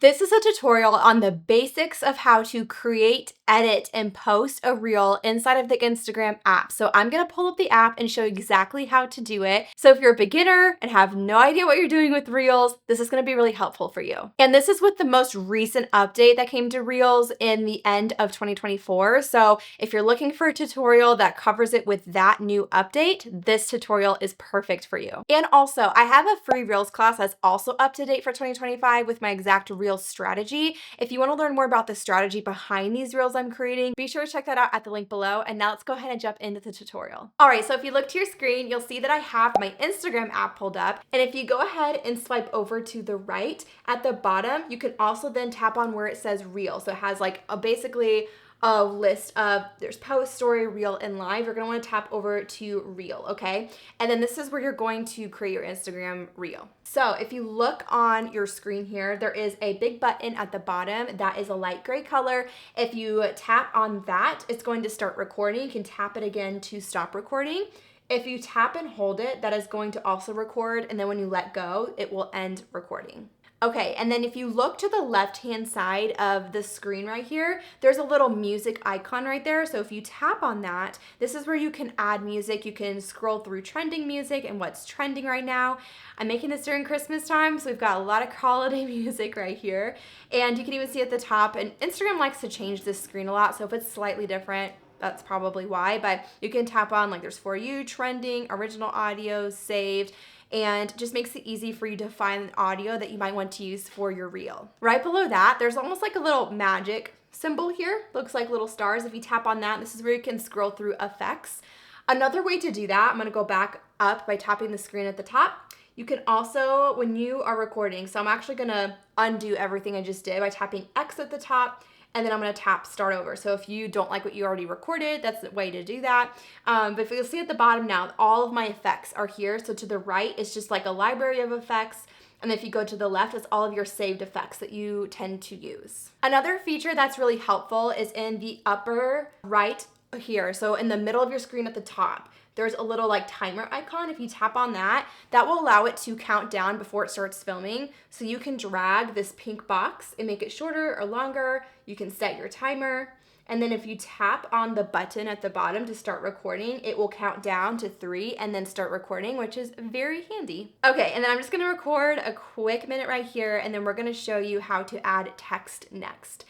This is a tutorial on the basics of how to create, edit, and post a reel inside of the Instagram app. So I'm gonna pull up the app and show you exactly how to do it. So if you're a beginner and have no idea what you're doing with reels, this is gonna be really helpful for you. And this is with the most recent update that came to reels in the end of 2024. So if you're looking for a tutorial that covers it with that new update, this tutorial is perfect for you. And also, I have a free reels class that's also up to date for 2025 with my exact reel strategy. If you want to learn more about the strategy behind these reels I'm creating, be sure to check that out at the link below. And now let's go ahead and jump into the tutorial. All right, so if you look to your screen, you'll see that I have my Instagram app pulled up. And if you go ahead and swipe over to the right at the bottom, you can also then tap on where it says reel. So it has like basically a list of there's post, story, reel, and live. You're gonna wanna tap over to reel, okay? And then this is where you're going to create your Instagram reel. So if you look on your screen here, there is a big button at the bottom that is a light gray color. If you tap on that, it's going to start recording. You can tap it again to stop recording. If you tap and hold it, that is going to also record, and then when you let go, it will end recording. Okay, and then if you look to the left-hand side of the screen right here, there's a little music icon right there. So if you tap on that, this is where you can add music. You can scroll through trending music and what's trending right now. I'm making this during Christmas time, so we've got a lot of holiday music right here. And you can even see at the top, and Instagram likes to change this screen a lot, so if it's slightly different, that's probably why, but you can tap on like there's For You, trending, original audio, saved, and just makes it easy for you to find audio that you might want to use for your reel. Right below that, there's almost like a little magic symbol here. Looks like little stars. If you tap on that, this is where you can scroll through effects. Another way to do that, I'm gonna go back up by tapping the screen at the top. You can also, when you are recording, so I'm actually gonna undo everything I just did by tapping X at the top, and then I'm gonna tap start over. So if you don't like what you already recorded, that's the way to do that. But if you'll see at the bottom now, all of my effects are here. So to the right, it's just like a library of effects. And if you go to the left, it's all of your saved effects that you tend to use. Another feature that's really helpful is in the upper right here. So in the middle of your screen at the top, there's a little like timer icon. If you tap on that, that will allow it to count down before it starts filming. So you can drag this pink box and make it shorter or longer. You can set your timer. And then if you tap on the button at the bottom to start recording, it will count down to 3 and then start recording, which is very handy. Okay, and then I'm just gonna record a quick minute right here, and then we're gonna show you how to add text next.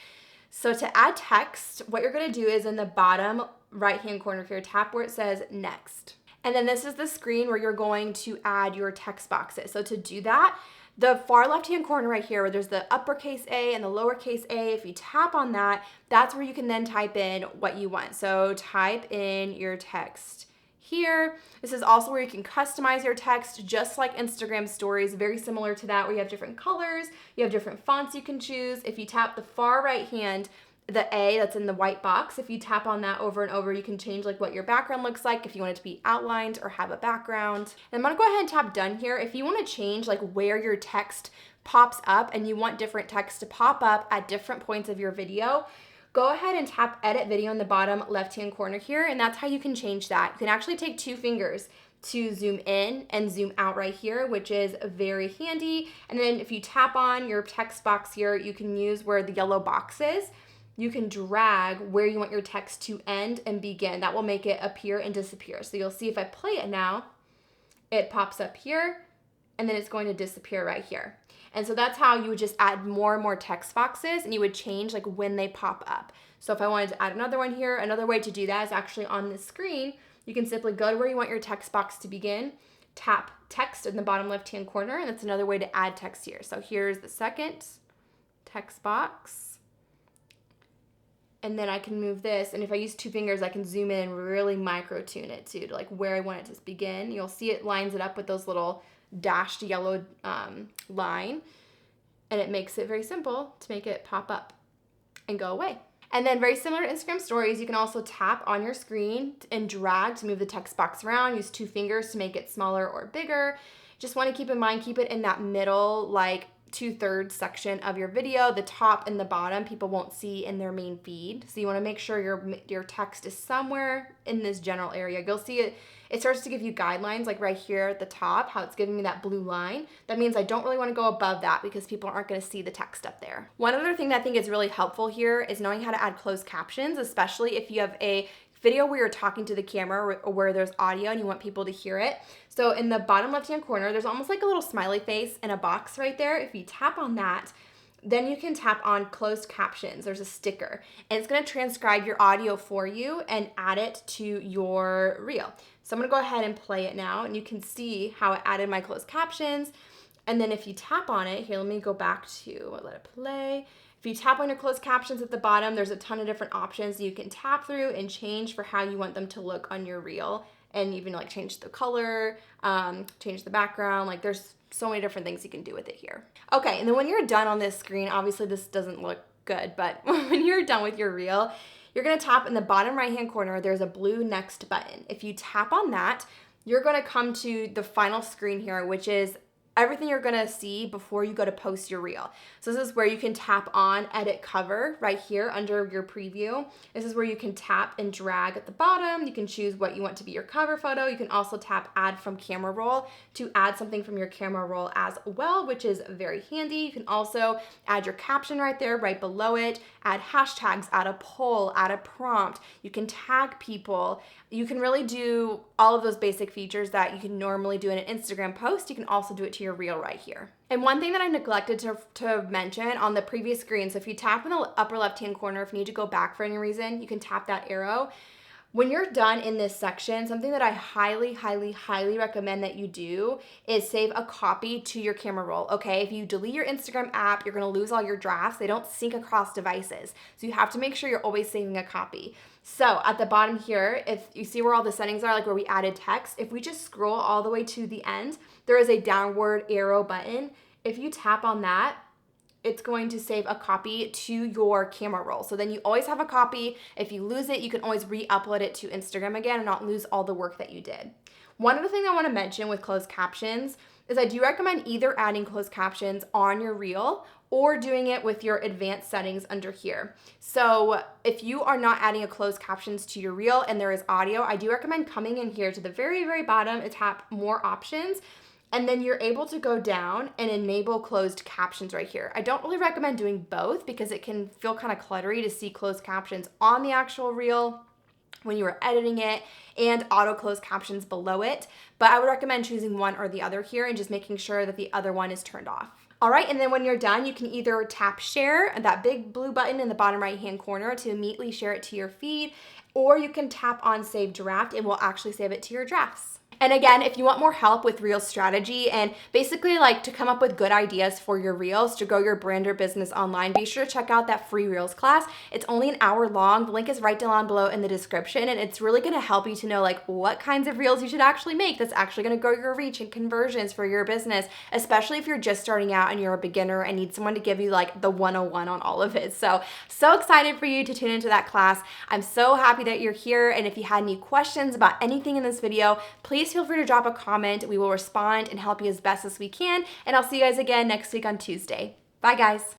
So to add text, what you're gonna do is in the bottom right-hand corner here, tap where it says next. And then this is the screen where you're going to add your text boxes. So to do that, the far left-hand corner right here where there's the uppercase A and the lowercase a, if you tap on that, that's where you can then type in what you want. So type in your text here. This is also where you can customize your text just like Instagram stories, very similar to that, where you have different colors, you have different fonts you can choose. If you tap the far right hand, the A that's in the white box, if you tap on that over and over, you can change like what your background looks like, if you want it to be outlined or have a background. And I'm gonna go ahead and tap done here. If you wanna change like where your text pops up and you want different text to pop up at different points of your video, go ahead and tap edit video in the bottom left-hand corner here, and that's how you can change that. You can actually take 2 fingers to zoom in and zoom out right here, which is very handy. And then if you tap on your text box here, you can use where the yellow box is. You can drag where you want your text to end and begin. That will make it appear and disappear. So you'll see if I play it now, it pops up here, and then it's going to disappear right here. And so that's how you would just add more and more text boxes, and you would change like when they pop up. So if I wanted to add another one here, another way to do that is actually on the screen. You can simply go to where you want your text box to begin, tap text in the bottom left-hand corner, and that's another way to add text here. So here's the second text box. And then I can move this, and if I use 2 fingers, I can zoom in and really micro tune it to like where I want it to begin. You'll see it lines it up with those little dashed yellow line, and it makes it very simple to make it pop up and go away. And then very similar to Instagram stories, you can also tap on your screen and drag to move the text box around. Use 2 fingers to make it smaller or bigger. Just want to keep in mind, keep it in that middle, like 2/3 section of your video. The top and the bottom people won't see in their main feed, so you want to make sure your text is somewhere in this general area. You'll see it it starts to give you guidelines, like right here at the top, how it's giving me that blue line. That means I don't really want to go above that because people aren't going to see the text up there. One other thing that I think is really helpful here is knowing how to add closed captions, especially if you have a video where you're talking to the camera or where there's audio and you want people to hear it. So in the bottom left-hand corner, there's almost like a little smiley face in a box right there. If you tap on that, then you can tap on closed captions. There's a sticker and it's going to transcribe your audio for you and add it to your reel. So I'm going to go ahead and play it now and you can see how it added my closed captions. And then if you tap on it, here, let me go back to let it play. If you tap on your closed captions at the bottom, there's a ton of different options you can tap through and change for how you want them to look on your reel, and even like change the color, change the background. Like there's so many different things you can do with it here. Okay, and then when you're done on this screen, obviously this doesn't look good, but when you're done with your reel, you're gonna tap in the bottom right-hand corner, there's a blue next button. If you tap on that, you're gonna come to the final screen here, which is everything you're gonna see before you go to post your reel. So this is where you can tap on edit cover right here under your preview. This is where you can tap and drag at the bottom. You can choose what you want to be your cover photo. You can also tap add from camera roll to add something from your camera roll as well, which is very handy. You can also add your caption right there, right below it, add hashtags, add a poll, add a prompt. You can tag people. You can really do all of those basic features that you can normally do in an Instagram post. You can also do it to your reel right here. And one thing that I neglected to mention on the previous screen, so if you tap in the upper left-hand corner, if you need to go back for any reason, you can tap that arrow. When you're done in this section, something that I highly, highly, highly recommend that you do is save a copy to your camera roll, okay? If you delete your Instagram app, you're gonna lose all your drafts. They don't sync across devices. So you have to make sure you're always saving a copy. So at the bottom here, if you see where all the settings are, like where we added text, if we just scroll all the way to the end, there is a downward arrow button. If you tap on that, it's going to save a copy to your camera roll. So then you always have a copy. If you lose it, you can always re-upload it to Instagram again and not lose all the work that you did. One other thing I want to mention with closed captions is I do recommend either adding closed captions on your reel or doing it with your advanced settings under here. So if you are not adding a closed captions to your reel and there is audio, I do recommend coming in here to the very, very bottom and tap more options. And then you're able to go down and enable closed captions right here. I don't really recommend doing both because it can feel kind of cluttery to see closed captions on the actual reel when you are editing it and auto closed captions below it. But I would recommend choosing one or the other here and just making sure that the other one is turned off. All right, and then when you're done, you can either tap share, that big blue button in the bottom right-hand corner to immediately share it to your feed, or you can tap on save draft. It will actually save it to your drafts. And again, if you want more help with reel strategy and basically like to come up with good ideas for your reels to grow your brand or business online, be sure to check out that free reels class. It's only an hour long. The link is right down below in the description, and it's really gonna help you to know like what kinds of reels you should actually make that's actually gonna grow your reach and conversions for your business, especially if you're just starting out and you're a beginner and need someone to give you like the 101 on all of it. So excited for you to tune into that class. I'm so happy that you're here, and if you had any questions about anything in this video, please feel free to drop a comment. We will respond and help you as best as we can. And I'll see you guys again next week on Tuesday. Bye, guys.